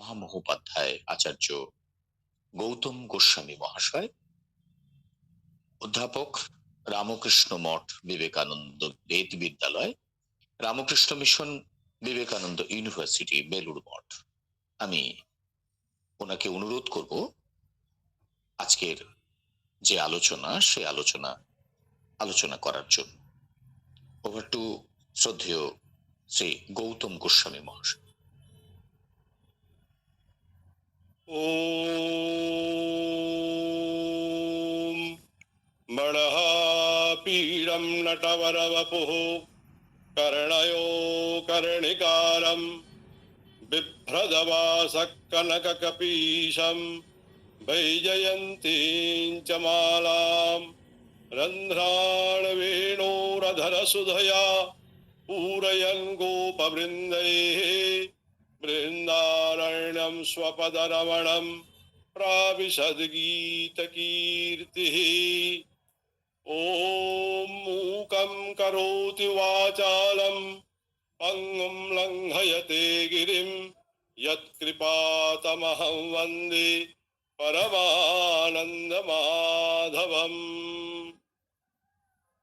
মহামহোপাধ্যায় আচার্য গৌতম গোস্বামী মহাশয়, অধ্যাপক, রামকৃষ্ণ মঠ বিবেকানন্দ বেদ বিদ্যালয়, রামকৃষ্ণ মিশন, বিবেকানন্দ ইউনিভার্সিটি বেলুড় মঠ। আমি ওনাকে অনুরোধ করব আজকের যে আলোচনা সে আলোচনা করার জন্য। ওভার টু শ্রদ্ধেয় শ্রী গৌতম গোস্বামী মহাশয়। ॐ मणःपीडं नटवरवपुः कर्णयो कर्णिकारं बिभ्रदवासः कनककपीशं वैजयन्तीं च मालां रन्ध्राणवेणोरधरसुधया पूरयन् गोपवृन्दैः बृन्दारण्यं स्वपदरमणं प्राविशद्गीतकीर्तिः। ॐ मूकं करोति वाचालं पङ्गुं लङ्घयते गिरिं यत्कृपातमहं वन्दे परमानन्दमाधवम्।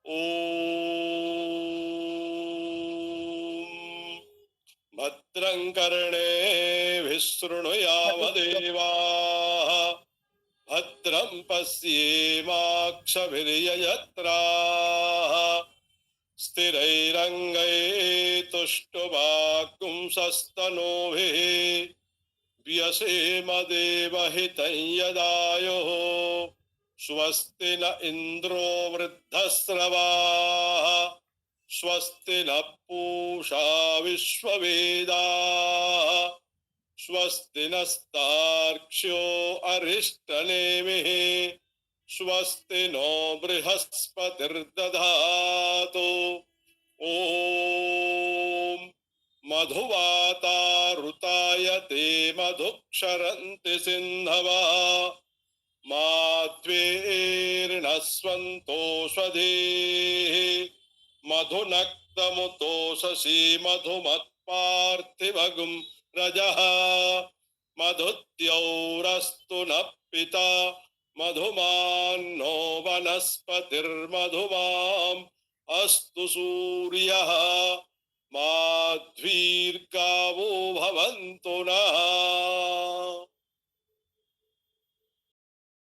ॐ भद्रं कर्णेभिः शृणुयामदेवाः भद्रं पश्येमाक्षभिर्यजत्राः स्थिरैरङ्गैस्तुष्टुवागुंसस्तनूभिः व्यसेमदेवहितं यदायुः स्वस्ति न इन्द्रो वृद्धस्रवाः स्वस्ति न पूषा विश्ववेदाः स्वस्ति नस्तार्क्ष्यो अरिष्टनेमिः स्वस्ति नो बृहस्पतिर्दधातु। ॐ मधुवातारुतायते मधुक्षरन्ति सिन्धवः माध्वेर्नस्वन्तो स्वधेः मधुनक्तमुतोषसी मधुमत्पार्थिवगुं रजः मधुद्यौरस्तु नः पिता मधुमान्नो वनस्पतिर्मधुमाम् अस्तु सूर्यः माध्वीर्गावो भवन्तु नः।